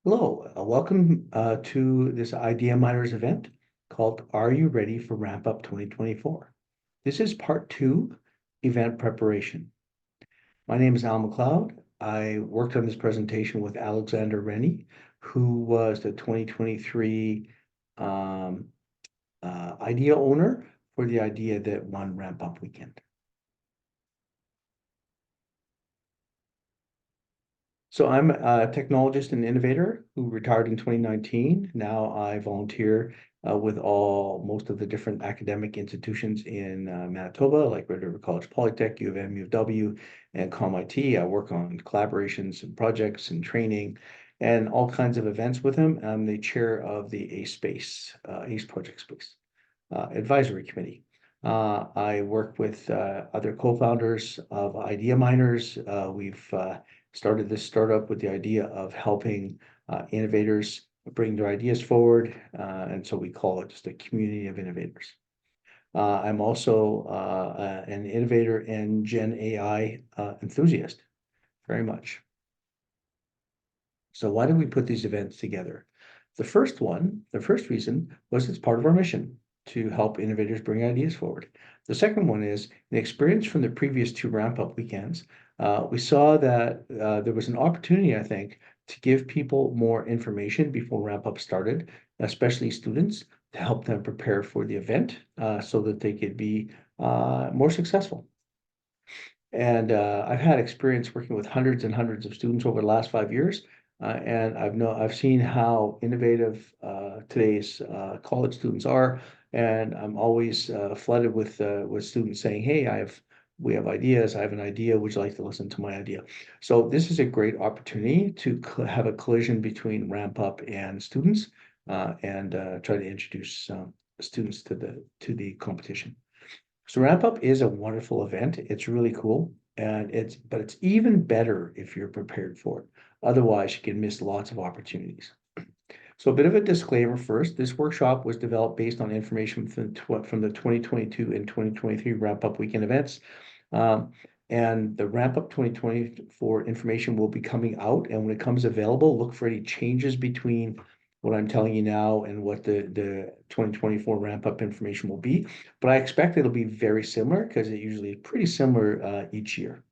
Hello, welcome to this Idea Miners event called Are You Ready for Ramp-Up 2024? This is part two, event preparation. My name is Al McLeod. I worked on this presentation with Alexander Rennie, who was the 2023 idea owner for the idea that won Ramp-Up Weekend. So I'm a technologist and innovator who retired in 2019. Now I volunteer with most of the different academic institutions in Manitoba, like Red River College Polytech, U of M, U of W, and COMIT. I work on collaborations and projects and training and all kinds of events with them. I'm the chair of the ACE Project Space Advisory Committee. I work with other co-founders of Idea Miners. We've started this startup with the idea of helping innovators bring their ideas forward. And so we call it just a community of innovators. I'm also an innovator and Gen AI enthusiast, very much. So why did we put these events together? The first reason was it's part of our mission to help innovators bring ideas forward. The second one is an experience from the previous two ramp-up weekends. We saw that there was an opportunity, I think, to give people more information before ramp-up started, especially students, to help them prepare for the event so that they could be more successful. And I've had experience working with hundreds and hundreds of students over the last 5 years. And I've seen how innovative today's college students are, and I'm always flooded with students saying, "Hey, we have ideas. I have an idea. Would you like to listen to my idea?" So this is a great opportunity to have a collision between Ramp Up and students, and try to introduce students to the competition. So Ramp Up is a wonderful event. It's really cool, and but it's even better if you're prepared for it. Otherwise, you can miss lots of opportunities. So a bit of a disclaimer first. This workshop was developed based on information from the 2022 and 2023 Ramp Up Weekend events. And the Ramp Up 2024 information will be coming out. And when it comes available, look for any changes between what I'm telling you now and what the 2024 Ramp Up information will be. But I expect it'll be very similar because it usually is pretty similar each year.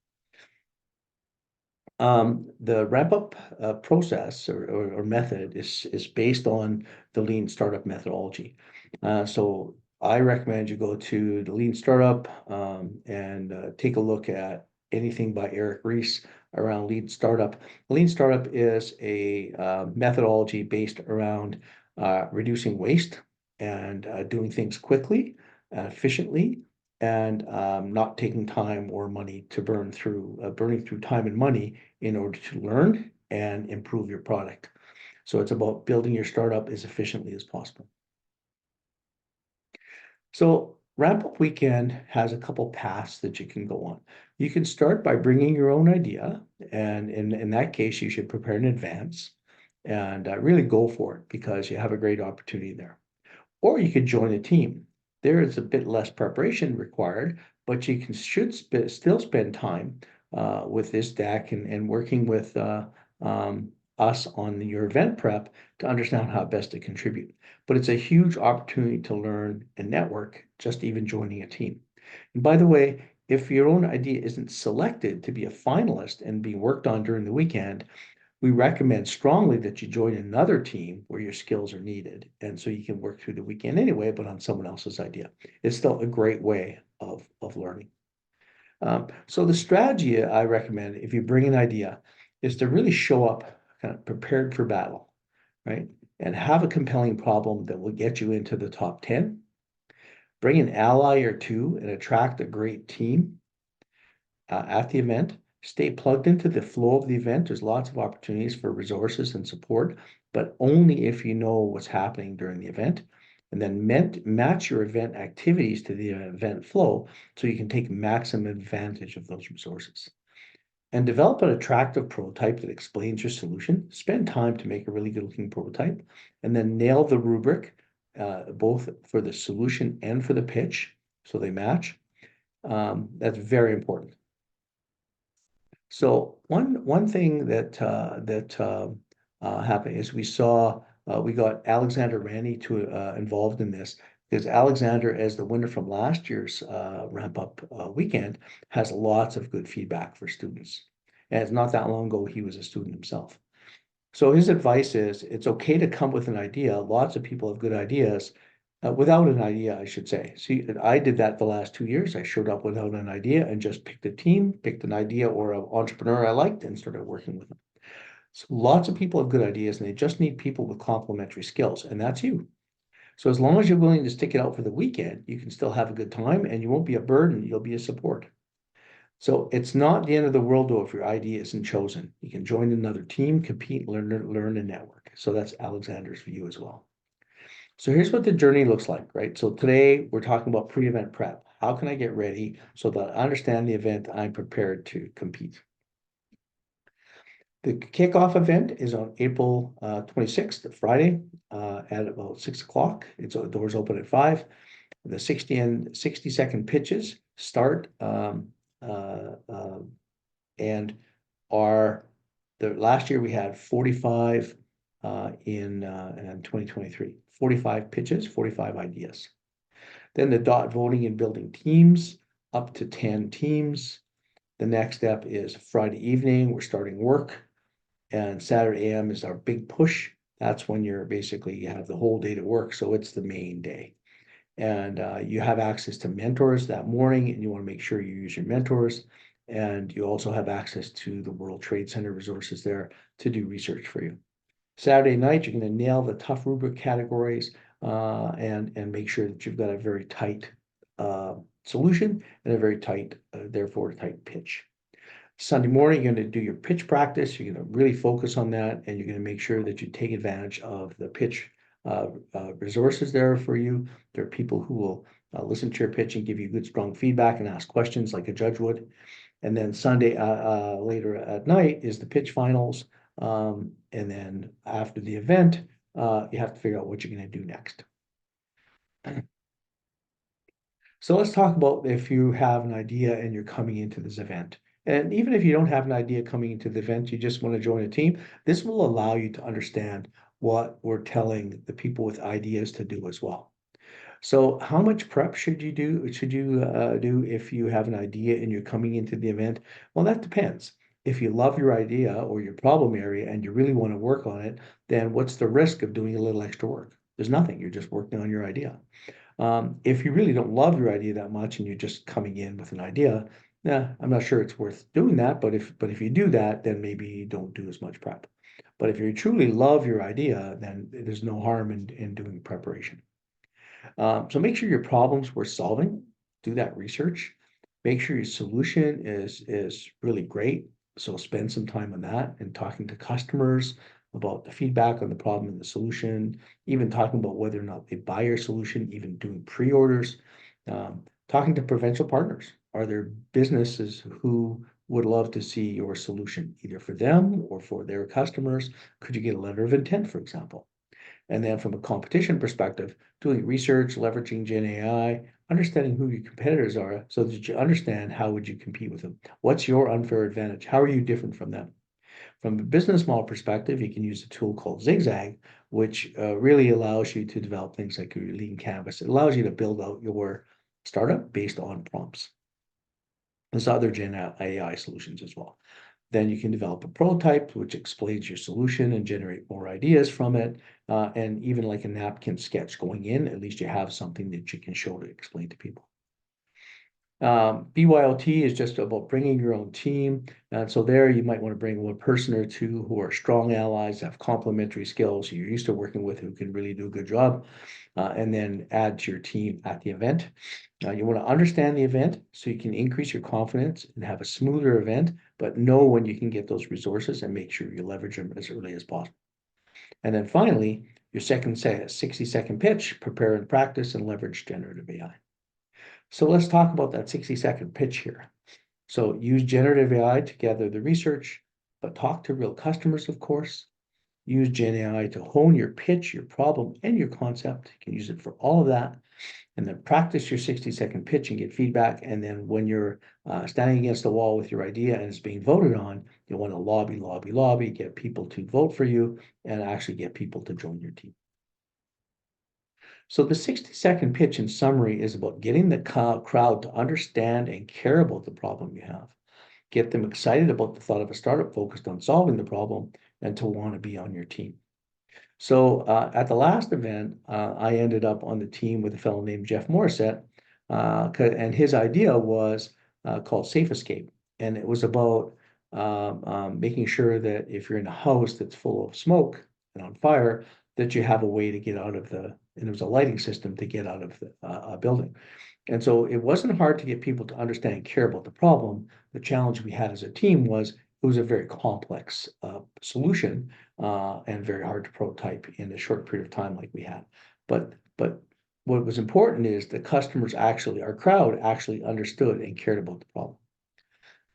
The ramp up process or method is based on the lean startup methodology. So I recommend you go to the lean startup and take a look at anything by Eric Ries around lean startup. Lean startup is a methodology based around reducing waste and doing things quickly, efficiently, and not taking time or money to burning through time and money in order to learn and improve your product. So it's about building your startup as efficiently as possible. So Ramp Up Weekend has a couple paths that you can go on. You can start by bringing your own idea, and in that case, you should prepare in advance and really go for it because you have a great opportunity there. Or you could join a team. There is a bit less preparation required, but you should still spend time with this deck and working with us on your event prep to understand how best to contribute. But it's a huge opportunity to learn and network, just even joining a team. And by the way, if your own idea isn't selected to be a finalist and being worked on during the weekend, we recommend strongly that you join another team where your skills are needed. And so you can work through the weekend anyway, but on someone else's idea. It's still a great way of learning. So the strategy I recommend if you bring an idea is to really show up kind of prepared for battle, right? And have a compelling problem that will get you into the top 10. Bring an ally or two and attract a great team at the event. Stay plugged into the flow of the event. There's lots of opportunities for resources and support, but only if you know what's happening during the event. And then match your event activities to the event flow so you can take maximum advantage of those resources. And develop an attractive prototype that explains your solution. Spend time to make a really good looking prototype, and then nail the rubric, both for the solution and for the pitch, so they match. That's very important. So one thing that happen is we got Alexander Rani to involved in this because Alexander, as the winner from last year's Ramp Up weekend, has lots of good feedback for students. And it's not that long ago he was a student himself. So his advice is it's okay to come with an idea. Lots of people have good ideas. Without an idea, I should say. See, I did that the last 2 years. I showed up without an idea and just picked a team, picked an idea or an entrepreneur I liked and started working with them. So lots of people have good ideas and they just need people with complementary skills, and that's you. So as long as you're willing to stick it out for the weekend, you can still have a good time and you won't be a burden, you'll be a support. So it's not the end of the world though if your idea isn't chosen. You can join another team, compete, learn and network. So that's Alexander's view as well. So here's what the journey looks like, right? So today we're talking about pre-event prep. How can I get ready so that I understand the event, I'm prepared to compete? The kickoff event is on April 26th, Friday, at about 6 o'clock. The doors open at 5. The 60-second pitches start and are the last year we had 45 in 2023. 45 pitches, 45 ideas. Then the dot voting and building teams, up to 10 teams. The next step is Friday evening, we're starting work. And Saturday AM is our big push. That's when you have the whole day to work. So it's the main day. And you have access to mentors that morning, and you want to make sure you use your mentors. And you also have access to the World Trade Center resources there to do research for you. Saturday night, you're going to nail the tough rubric categories and make sure that you've got a very tight solution and a very tight, therefore, tight pitch. Sunday morning, you're going to do your pitch practice. You're going to really focus on that, and you're going to make sure that you take advantage of the pitch resources there for you. There are people who will listen to your pitch and give you good, strong feedback and ask questions like a judge would. And then Sunday later at night is the pitch finals. And then after the event, you have to figure out what you're going to do next. So let's talk about if you have an idea and you're coming into this event. And even if you don't have an idea coming into the event, you just want to join a team, this will allow you to understand what we're telling the people with ideas to do as well. So how much prep should you do? Do if you have an idea and you're coming into the event? Well, that depends. If you love your idea or your problem area and you really want to work on it, then what's the risk of doing a little extra work? There's nothing. You're just working on your idea. If you really don't love your idea that much and you're just coming in with an idea, yeah, I'm not sure it's worth doing that. But if you do that, then maybe you don't do as much prep. But if you truly love your idea, then there's no harm in doing preparation. So make sure your problems worth solving. Do that research. Make sure your solution is really great. So spend some time on that and talking to customers about the feedback on the problem and the solution, even talking about whether or not they buy your solution, even doing pre-orders, talking to provincial partners. Are there businesses who would love to see your solution, either for them or for their customers? Could you get a letter of intent, for example? And then from a competition perspective, doing research, leveraging Gen AI, understanding who your competitors are so that you understand how would you compete with them. What's your unfair advantage? How are you different from them? From a business model perspective, you can use a tool called Zigzag, which really allows you to develop things like your lean canvas. It allows you to build out your startup based on prompts. There's other Gen AI solutions as well. Then you can develop a prototype, which explains your solution and generate more ideas from it. And even like a napkin sketch going in, at least you have something that you can show to explain to people. BYOT is just about bringing your own team. And so there you might want to bring one person or two who are strong allies, have complementary skills you're used to working with, who can really do a good job, and then add to your team at the event. You want to understand the event so you can increase your confidence and have a smoother event, but know when you can get those resources and make sure you leverage them as early as possible. And then finally, your second 60-second pitch, prepare and practice and leverage generative AI. So let's talk about that 60-second pitch here. So use generative AI to gather the research, but talk to real customers, of course. Use Gen AI to hone your pitch, your problem, and your concept. You can use it for all of that. And then practice your 60-second pitch and get feedback. And then when you're standing against the wall with your idea and it's being voted on, You want to lobby, get people to vote for you and actually get people to join your team. So the 60-second pitch in summary is about getting the crowd to understand and care about the problem you have. Get them excited about the thought of a startup focused on solving the problem and to want to be on your team. So at the last event, I ended up on the team with a fellow named Jeff Morissette, and his idea was called Safe Escape, and it was about making sure that if you're in a house that's full of smoke and on fire, that you have a way to get out of and there was a lighting system to get out of the building. And so it wasn't hard to get people to understand and care about the problem. The challenge we had as a team was it was a very complex solution and very hard to prototype in a short period of time like we had. But what was important is the customers actually, our crowd actually understood and cared about the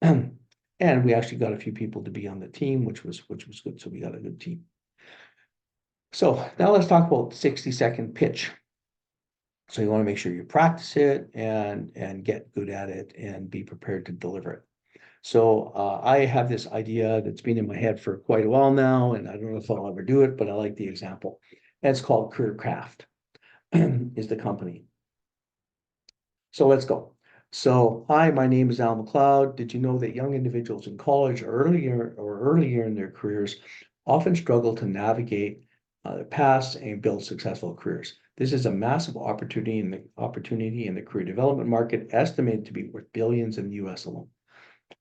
problem. And we actually got a few people to be on the team, which was good. So we got a good team. So now let's talk about 60-second pitch. So you want to make sure you practice it and get good at it and be prepared to deliver it. So I have this idea that's been in my head for quite a while now, and I don't know if I'll ever do it, but I like the example. And it's called Career Craft is the company. So let's go. So hi, my name is Al McLeod. Did you know that young individuals in college or earlier in their careers often struggle to navigate their paths and build successful careers? This is a massive opportunity in the career development market, estimated to be worth billions in the US alone.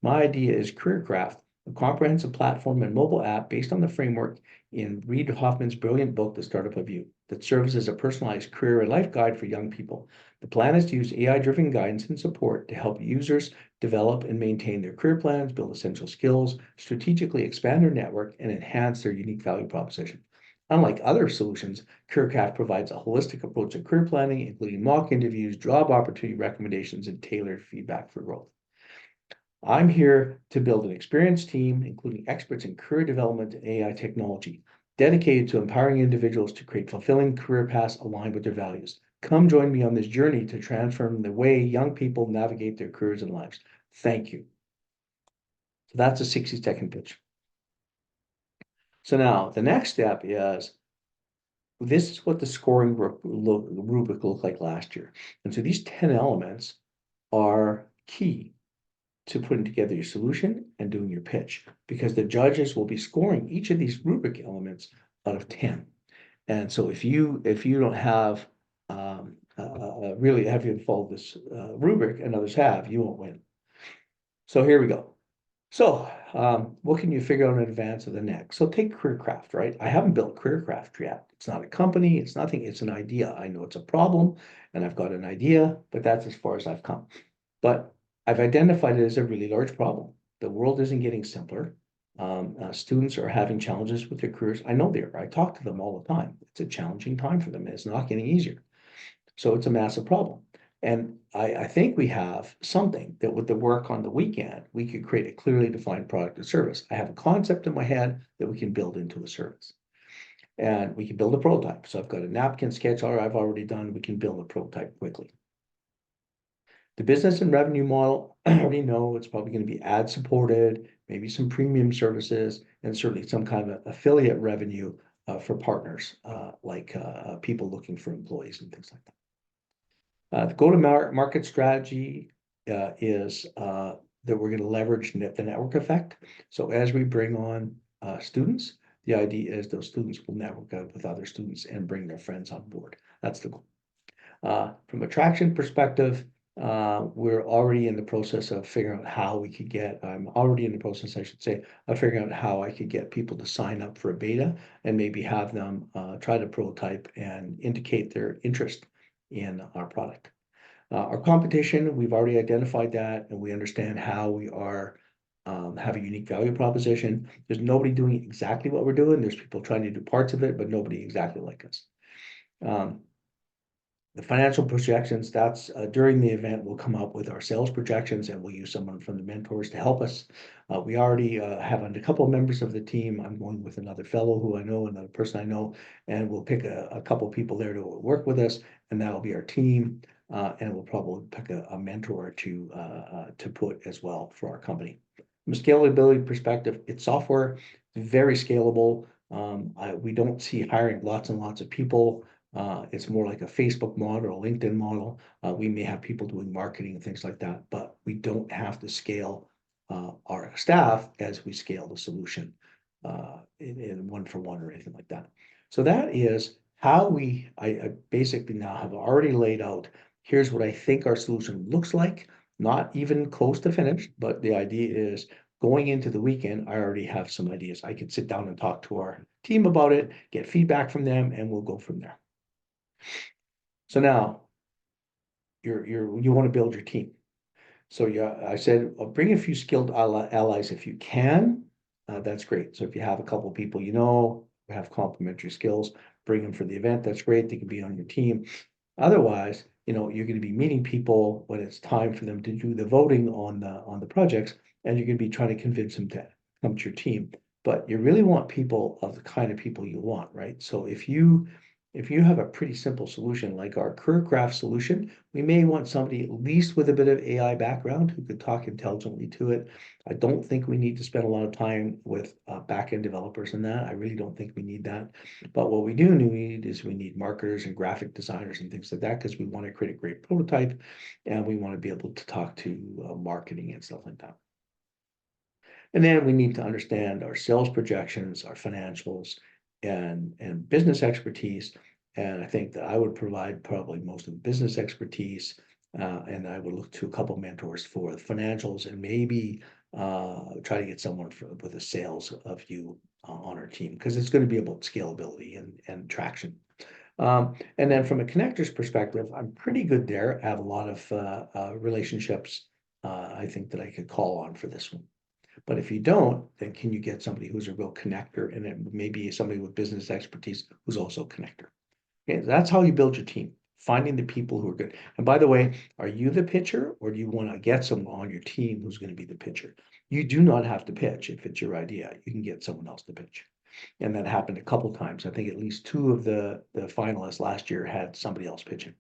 My idea is CareerCraft, a comprehensive platform and mobile app based on the framework in Reid Hoffman's brilliant book, The Startup of You, that serves as a personalized career and life guide for young people. The plan is to use AI-driven guidance and support to help users develop and maintain their career plans, build essential skills, strategically expand their network, and enhance their unique value proposition. Unlike other solutions, CareerCraft provides a holistic approach to career planning, including mock interviews, job opportunity recommendations, and tailored feedback for growth. I'm here to build an experienced team, including experts in career development and AI technology, dedicated to empowering individuals to create fulfilling career paths aligned with their values. Come join me on this journey to transform the way young people navigate their careers and lives. Thank you. So that's a 60-second pitch. So now the next step is, this is what the scoring rubric looked like last year. And so these 10 elements are key to putting together your solution and doing your pitch, because the judges will be scoring each of these rubric elements out of 10. And so if you don't have really have you followed this rubric and others have, you won't win. So here we go. So what can you figure out in advance of the next? So take CareerCraft, right? I haven't built CareerCraft yet. It's not a company, it's nothing, it's an idea. I know it's a problem and I've got an idea, but that's as far as I've come. But I've identified it as a really large problem. The world isn't getting simpler. Students are having challenges with their careers. I know they are. I talk to them all the time. It's a challenging time for them, and it's not getting easier. So it's a massive problem. And I think we have something that with the work on the weekend, we could create a clearly defined product or service. I have a concept in my head that we can build into a service. And we can build a prototype. So I've got a napkin sketch I've already done. We can build a prototype quickly. The business and revenue model, I already know it's probably going to be ad supported, maybe some premium services, and certainly some kind of affiliate revenue for partners, like people looking for employees and things like that. The go-to-market strategy is that we're going to leverage the network effect. So as we bring on students, the idea is those students will network out with other students and bring their friends on board. That's the goal. From a traction perspective, we're already in the process of figuring out how we could get, I'm already in the process, I should say, of figuring out how I could get people to sign up for a beta and maybe have them try to prototype and indicate their interest in our product. Our competition, we've already identified that and we understand how we are have a unique value proposition. There's nobody doing exactly what we're doing. There's people trying to do parts of it, but nobody exactly like us. The financial projections, that's during the event, we'll come up with our sales projections and we'll use someone from the mentors to help us. We already have a couple of members of the team. I'm going with another fellow who I know, another person I know, and we'll pick a couple of people there to work with us, and that'll be our team. And we'll probably pick a mentor to put as well for our company. From a scalability perspective, it's software, very scalable. We don't see hiring lots and lots of people. It's more like a Facebook model, a LinkedIn model. We may have people doing marketing and things like that, but we don't have to scale our staff as we scale the solution in one for one or anything like that. So that is how I basically now have already laid out, here's what I think our solution looks like, not even close to finished, but the idea is going into the weekend, I already have some ideas. I could sit down and talk to our team about it, get feedback from them, and we'll go from there. So now you want to build your team. So yeah, I said, bring a few skilled allies if you can. That's great. So if you have a couple people who have complementary skills, bring them for the event. That's great. They can be on your team. Otherwise, you're going to be meeting people when it's time for them to do the voting on the projects, and you're going to be trying to convince them to come to your team. But you really want people of the kind of people you want, right? So if you have a pretty simple solution like our career graph solution, we may want somebody at least with a bit of AI background who could talk intelligently to it. I don't think we need to spend a lot of time with back-end developers in that. I really don't think we need that. But what we do need is we need marketers and graphic designers and things like that because we want to create a great prototype and we want to be able to talk to marketing and stuff like that. And then we need to understand our sales projections, our financials, and business expertise. And I think that I would provide probably most of the business expertise, and I would look to a couple mentors for the financials and maybe try to get someone with a sales view on our team because it's going to be about scalability and traction. And then from a connectors perspective, I'm pretty good there. I have a lot of relationships I think that I could call on for this one. But if you don't, then can you get somebody who's a real connector and it maybe somebody with business expertise who's also a connector? Okay, that's how you build your team, finding the people who are good. And by the way, are you the pitcher or do you want to get someone on your team who's going to be the pitcher? You do not have to pitch if it's your idea. You can get someone else to pitch. And that happened a couple times. I think at least two of the finalists last year had somebody else pitching.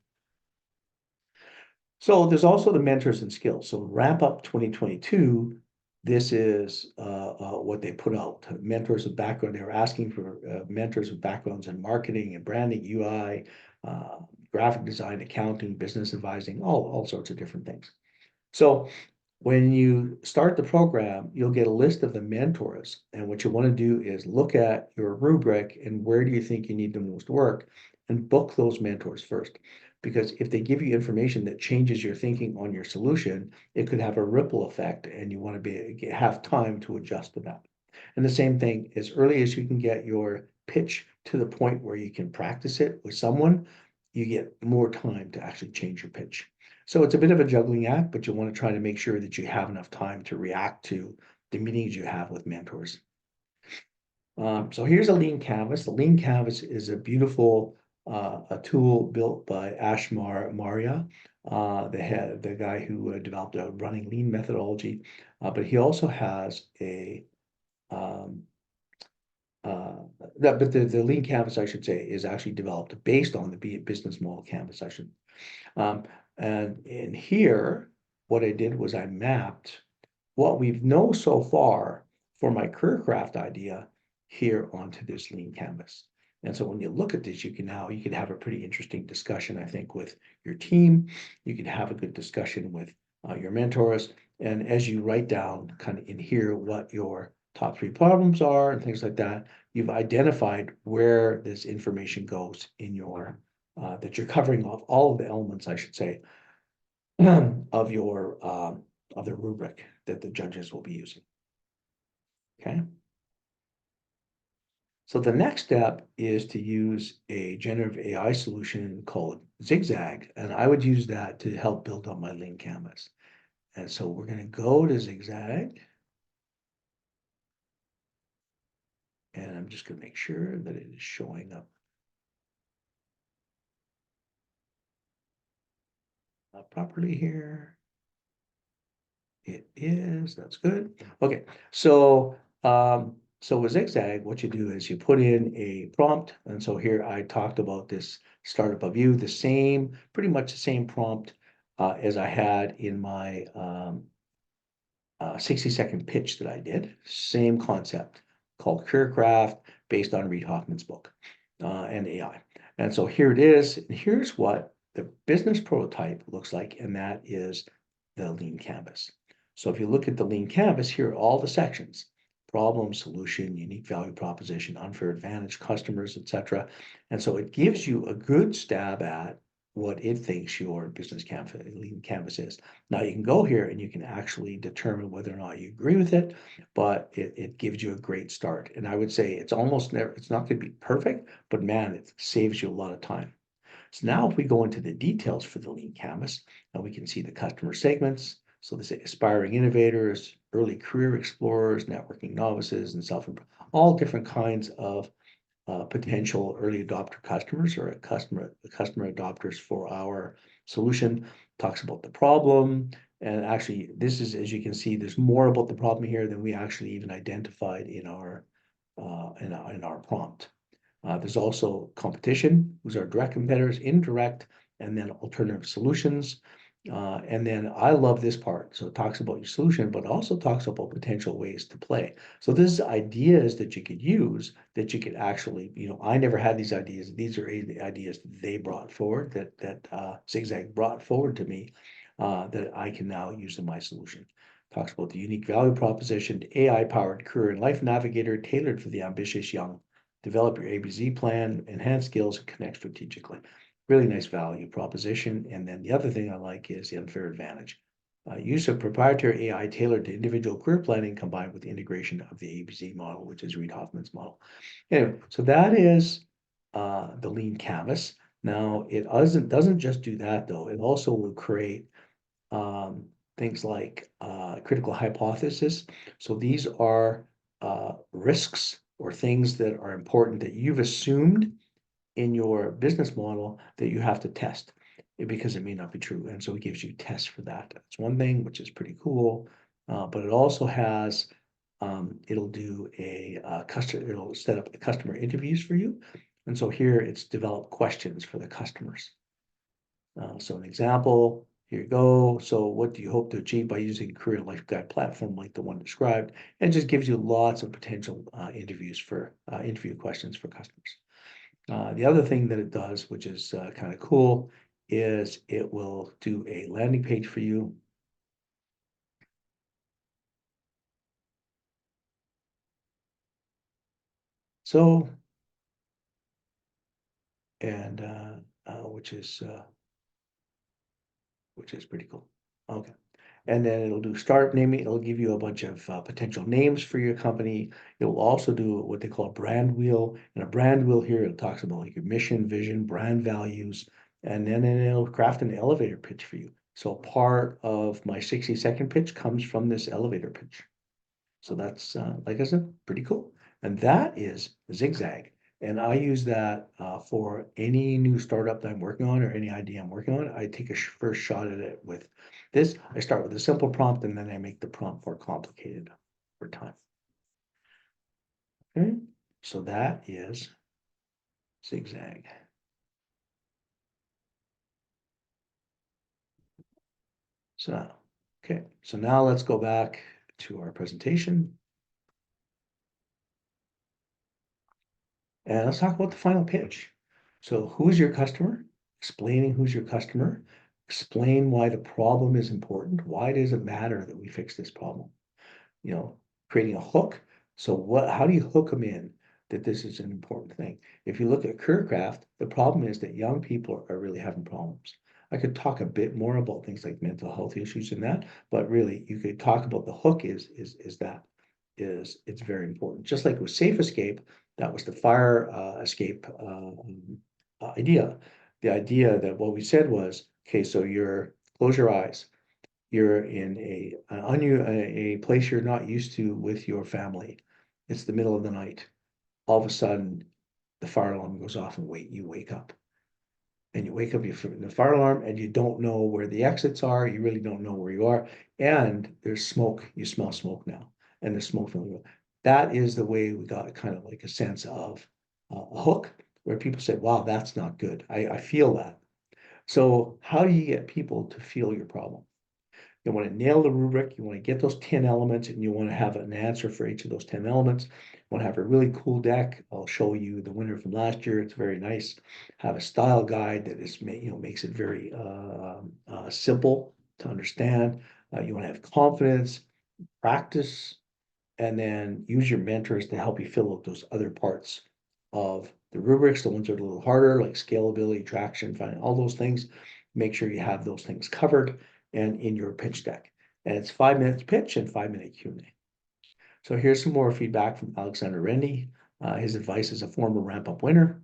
So there's also the mentors and skills. So Rampup 2022, this is what they put out. Mentors with background. They were asking for mentors with backgrounds in marketing and branding, UI, graphic design, accounting, business advising, all sorts of different things. So when you start the program, you'll get a list of the mentors. And what you want to do is look at your rubric and where do you think you need the most work and book those mentors first. Because if they give you information that changes your thinking on your solution, it could have a ripple effect and you want to have time to adjust to that. And the same thing, as early as you can get your pitch to the point where you can practice it with someone, you get more time to actually change your pitch. So it's a bit of a juggling act, but you want to try to make sure that you have enough time to react to the meetings you have with mentors. So here's a lean canvas. The lean canvas is a beautiful a tool built by Ashmar Maria, the guy who developed a running lean methodology, but he also has a um, but the lean canvas, I should say, is actually developed based on the business model canvas. And in here, what I did was I mapped what we know so far for my career craft idea here onto this lean canvas. And so when you look at this, you can have a pretty interesting discussion, I think, with your team. You can have a good discussion with your mentors. And as you write down kind of in here what your top 3 problems are and things like that, you've identified where this information goes in your that you're covering off all of the elements, I should say, of your of the rubric that the judges will be using. Okay. So the next step is to use a generative AI solution called Zigzag, and I would use that to help build up my lean canvas. And so we're going to go to Zigzag, and I'm just going to make sure that it is showing up properly here. It is, that's good. Okay, so with Zigzag, what you do is you put in a prompt. And so here I talked about this startup of you, pretty much the same prompt as I had in my 60-second pitch that I did, same concept, called CareerCraft, based on Reid Hoffman's book and AI. And so here it is. And here's what the business prototype looks like, and that is the lean canvas. So if you look at the lean canvas, here are all the sections: problem, solution, unique value proposition, unfair advantage, customers, etc. And so it gives you a good stab at what it thinks your business canvas, lean canvas is. Now you can go here and you can actually determine whether or not you agree with it, but it gives you a great start. And I would say it's almost never, it's not going to be perfect, but man, it saves you a lot of time. So now if we go into the details for the lean canvas, now we can see the customer segments. So this aspiring innovators, early career explorers, networking novices, and all different kinds of potential early adopter customers or customer adopters for our solution. Talks about the problem. And actually, this is, as you can see, there's more about the problem here than we actually even identified in our prompt. There's also competition, who's our direct competitors, indirect, and then alternative solutions. And then I love this part. So it talks about your solution, but also talks about potential ways to play. So this is ideas that you could use that you could actually, I never had these ideas. These are ideas they brought forward that Zigzag brought forward to me that I can now use in my solution. Talks about the unique value proposition, AI-powered career and life navigator tailored for the ambitious young. Develop your ABZ plan, enhance skills, and connect strategically. Really nice value proposition. And then the other thing I like is the unfair advantage. Use of proprietary AI tailored to individual career planning combined with the integration of the ABZ model, which is Reid Hoffman's model. Anyway, so that is the lean canvas. Now, it doesn't just do that, though. It also will create things like critical hypothesis. So these are risks or things that are important that you've assumed in your business model that you have to test because it may not be true. And so it gives you tests for that. That's one thing, which is pretty cool. But it also has, it'll do it'll set up the customer interviews for you. And so here it's developed questions for the customers. So an example, here you go. So what do you hope to achieve by using a career life guide platform like the one described? And it just gives you lots of potential interview questions for customers. The other thing that it does, which is kind of cool, is it will do a landing page for you. So, and which is pretty cool. Okay. And then it'll do start naming. It'll give you a bunch of potential names for your company. It will also do what they call a brand wheel. And a brand wheel here, it talks about like your mission, vision, brand values, and then it'll craft an elevator pitch for you. So part of my 60-second pitch comes from this elevator pitch. So that's, like I said, pretty cool. And that is Zigzag. And I use that for any new startup that I'm working on or any idea I'm working on. I take a first shot at it with this. I start with a simple prompt and then I make the prompt more complicated over time. Okay, so that is Zigzag. So, okay, so now let's go back to our presentation. And let's talk about the final pitch. So who's your customer? Explaining who's your customer. Explain why the problem is important. Why does it matter that we fix this problem? Creating a hook. So how do you hook them in that this is an important thing? If you look at CareerCraft, the problem is that young people are really having problems. I could talk a bit more about things like mental health issues and that, but really you could talk about the hook is it's very important. Just like with Safe Escape, that was the fire escape idea. The idea that what we said was, okay, so close your eyes. You're in a place you're not used to with your family. It's the middle of the night. All of a sudden, the fire alarm goes off and you wake up. And you wake up from the fire alarm and you don't know where the exits are. You really don't know where you are. And there's smoke. You smell smoke now. And there's smoke from the room. That is the way we got kind of like a sense of a hook where people say, wow, that's not good. I feel that. So how do you get people to feel your problem? You want to nail the rubric, you want to get those 10 elements, and you want to have an answer for each of those 10 elements. You want to have a really cool deck. I'll show you the winner from last year. It's very nice. Have a style guide that is, makes it very simple to understand. You want to have confidence, practice, and then use your mentors to help you fill out those other parts of the rubrics, the ones that are a little harder, like scalability, traction, finding all those things. Make sure you have those things covered and in your pitch deck. And it's 5 minutes pitch and 5-minute Q&A. So here's some more feedback from Alexander Rennie. His advice as a former Rampup winner.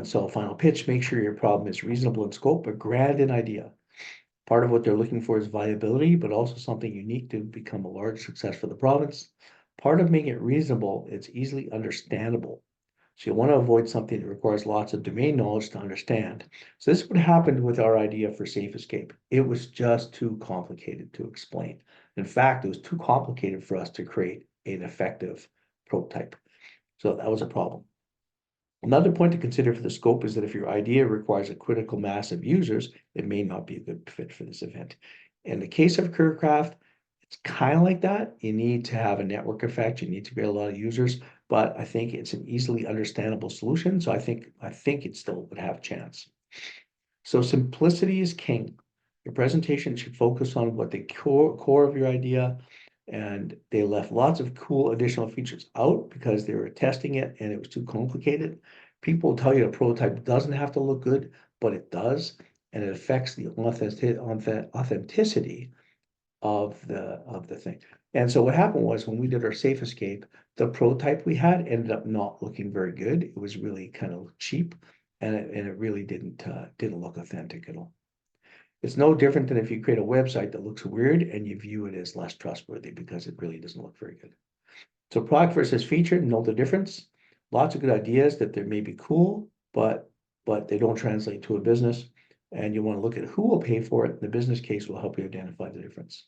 So final pitch, make sure your problem is reasonable in scope, but grand in idea. Part of what they're looking for is viability, but also something unique to become a large success for the province. Part of making it reasonable, it's easily understandable. So you want to avoid something that requires lots of domain knowledge to understand. So this is what happened with our idea for Safe Escape. It was just too complicated to explain. In fact, it was too complicated for us to create an effective prototype. So that was a problem. Another point to consider for the scope is that if your idea requires a critical mass of users, it may not be a good fit for this event. In the case of CareerCraft, it's kind of like that. You need to have a network effect. You need to get a lot of users, but I think it's an easily understandable solution. So I think it still would have a chance. So simplicity is king. Your presentation should focus on what the core of your idea, and they left lots of cool additional features out because they were testing it and it was too complicated. People will tell you a prototype doesn't have to look good, but it does, and it affects the authenticity of the thing. And so what happened was when we did our Safe Escape, the prototype we had ended up not looking very good. It was really kind of cheap, and it really didn't look authentic at all. It's no different than if you create a website that looks weird and you view it as less trustworthy because it really doesn't look very good. So product versus feature, know the difference. Lots of good ideas that they may be cool, but they don't translate to a business. And you want to look at who will pay for it. The business case will help you identify the difference.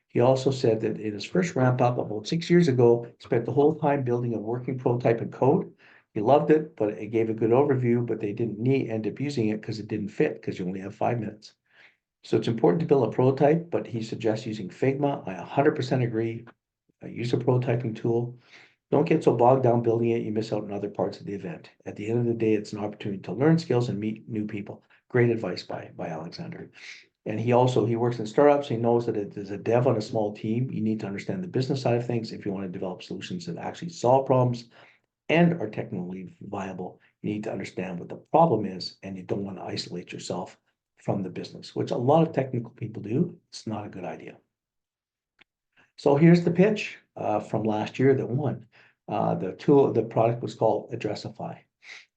He also said that in his first ramp up about 6 years ago, spent the whole time building a working prototype in code. He loved it, but it gave a good overview, but they didn't end up using it because it didn't fit because you only have 5 minutes. So it's important to build a prototype, but he suggests using Figma. I 100% agree. Use a prototyping tool. Don't get so bogged down building it, you miss out on other parts of the event. At the end of the day, it's an opportunity to learn skills and meet new people. Great advice by Alexander. And he works in startups. He knows that as a dev on a small team, you need to understand the business side of things. If you want to develop solutions that actually solve problems and are technically viable, you need to understand what the problem is, and you don't want to isolate yourself from the business, which a lot of technical people do. It's not a good idea. So here's the pitch from last year that won. The product was called Addressify.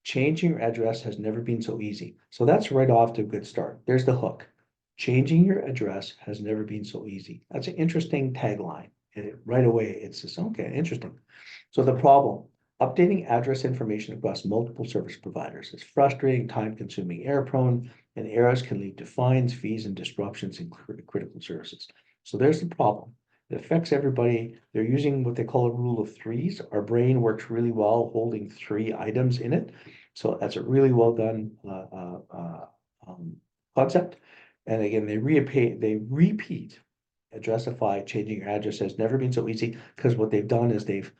Changing your address has never been so easy. So that's right off to a good start. There's the hook. Changing your address has never been so easy. That's an interesting tagline. And right away, it's just, okay, interesting. So the problem, updating address information across multiple service providers is frustrating, time-consuming, error-prone, and errors can lead to fines, fees, and disruptions in critical services. So there's the problem. It affects everybody. They're using what they call a rule of threes. Our brain works really well holding 3 items in it. So that's a really well done concept. And again, they repeat Addressify, changing your address has never been so easy because what they've done is they've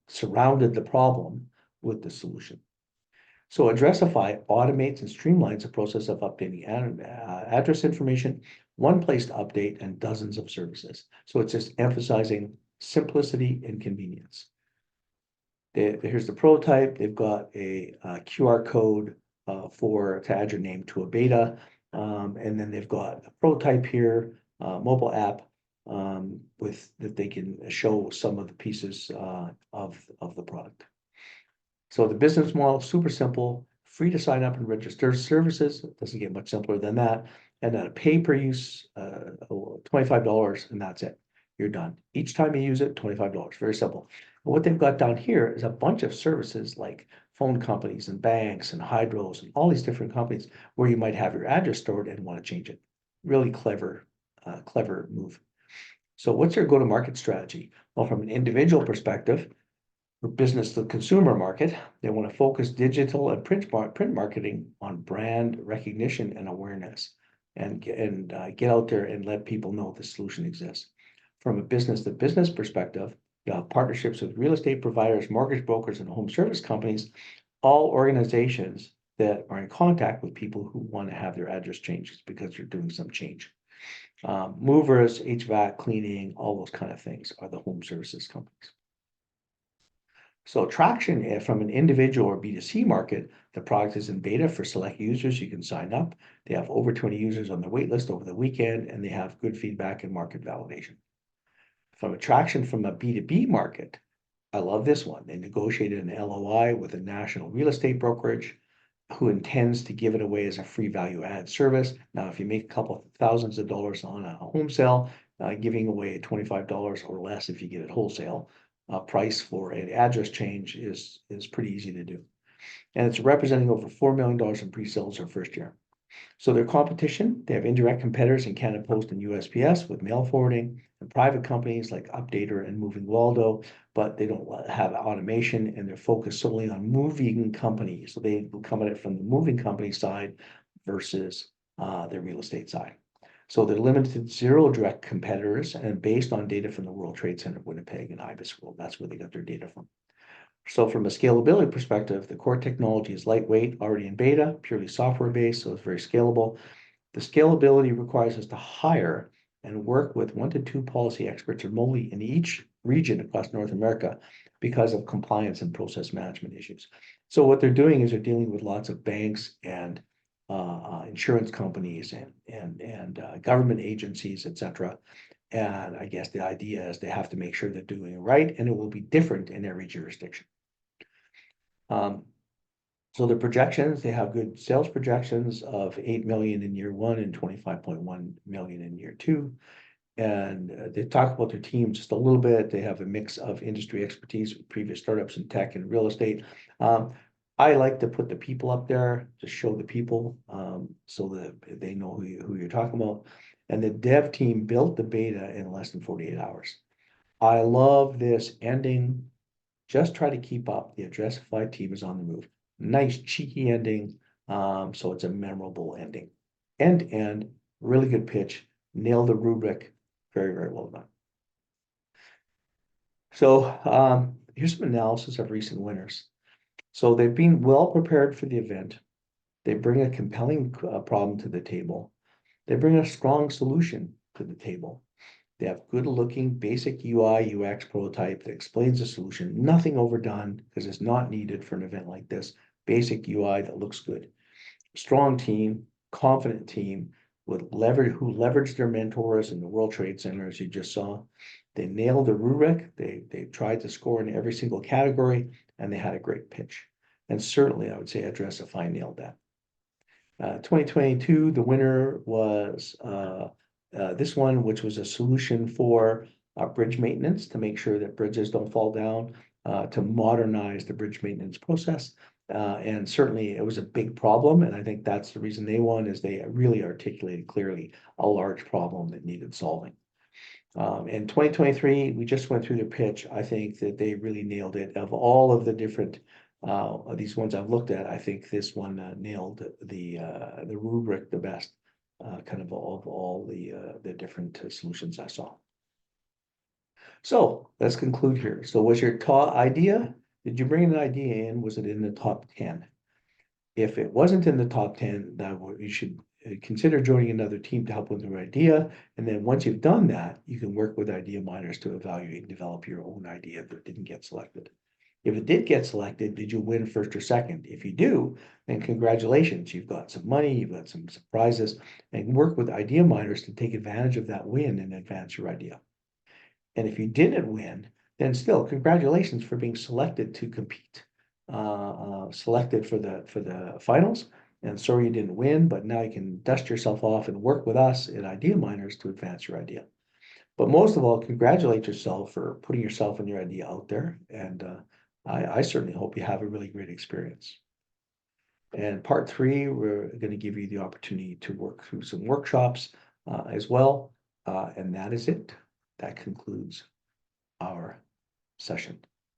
surrounded the problem with the solution. So Addressify automates and streamlines the process of updating address information, one place to update, and dozens of services. So it's just emphasizing simplicity and convenience. Here's the prototype. They've got a QR code to add your name to a beta. And then they've got a prototype here, mobile app that they can show some of the pieces of the product. So the business model, super simple, free to sign up and register services. It doesn't get much simpler than that. And then a pay per use, $25, and that's it. You're done. Each time you use it, $25, very simple. And what they've got down here is a bunch of services like phone companies and banks and hydros and all these different companies where you might have your address stored and want to change it. Really clever move. So what's your go-to-market strategy? Well, from an individual perspective, for business to consumer market, they want to focus digital and print marketing on brand recognition and awareness. and get out there and let people know the solution exists. From a business to business perspective, you have partnerships with real estate providers, mortgage brokers, and home service companies, all organizations that are in contact with people who want to have their address changed because they're doing some change. Movers, HVAC, cleaning, all those kind of things are the home services companies. So traction from an individual or B2C market, the product is in beta for select users. You can sign up. They have over 20 users on the wait list over the weekend, and they have good feedback and market validation. From attraction from a B2B market, I love this one. They negotiated an LOI with a national real estate brokerage who intends to give it away as a free value add service. Now, if you make a couple of thousands of dollars on a home sale, giving away $25 or less if you get it wholesale price for an address change is pretty easy to do. And it's representing over $4 million in pre-sales their first year. So their competition, they have indirect competitors in Canada Post and USPS with mail forwarding, and private companies like Updater and Moving Waldo, but they don't have automation and they're focused solely on moving companies. So they come at it from the moving company side versus the real estate side. So they're limited to 0 direct competitors and based on data from the World Trade Center, Winnipeg, and Ibis World. That's where they got their data from. So from a scalability perspective, the core technology is lightweight, already in beta, purely software-based, so it's very scalable. The scalability requires us to hire and work with 1 to 2 policy experts remotely in each region across North America because of compliance and process management issues. So what they're doing is they're dealing with lots of banks and insurance companies and government agencies, etc. And I guess the idea is they have to make sure they're doing it right, and it will be different in every jurisdiction. So the projections, they have good sales projections of 8 million in year 1 and 25.1 million in year 2. And they talk about their team just a little bit. They have a mix of industry expertise with previous startups in tech and real estate. I like to put the people up there to show the people so that they know who you're talking about. And the dev team built the beta in less than 48 hours. I love this ending. Just try to keep up. The Addressify team is on the move. Nice cheeky ending. So it's a memorable ending. End, really good pitch. Nailed the rubric. Very, very well done. So here's some analysis of recent winners. So they've been well prepared for the event. They bring a compelling problem to the table. They bring a strong solution to the table. They have good looking basic UI UX prototype that explains the solution. Nothing overdone because it's not needed for an event like this. Basic UI that looks good. Strong team, confident team who leveraged their mentors in the World Trade Center, as you just saw. They nailed the rubric. They tried to score in every single category, and they had a great pitch. And certainly, I would say Addressify nailed that. 2022, the winner was this one, which was a solution for bridge maintenance to make sure that bridges don't fall down, to modernize the bridge maintenance process. And certainly it was a big problem. And I think that's the reason they won, is they really articulated clearly a large problem that needed solving. In 2023, we just went through the pitch. I think that they really nailed it. Of all of the different these ones I've looked at, I think this one nailed the rubric the best, kind of all the different solutions I saw. So let's conclude here. So was your top idea? Did you bring an idea in? Was it in the top 10? If it wasn't in the top 10, you should consider joining another team to help with your idea. And then once you've done that, you can work with idea miners to evaluate and develop your own idea that didn't get selected. If it did get selected, did you win first or second? If you do, then congratulations. You've got some money, you've got some surprises, and work with idea miners to take advantage of that win and advance your idea. And if you didn't win, then still congratulations for being selected to compete, selected for the finals. And sorry you didn't win, but now you can dust yourself off and work with us at Idea Miners to advance your idea. But most of all, congratulate yourself for putting yourself and your idea out there. And I certainly hope you have a really great experience. And part 3, we're going to give you the opportunity to work through some workshops as well. And that is it. That concludes our session.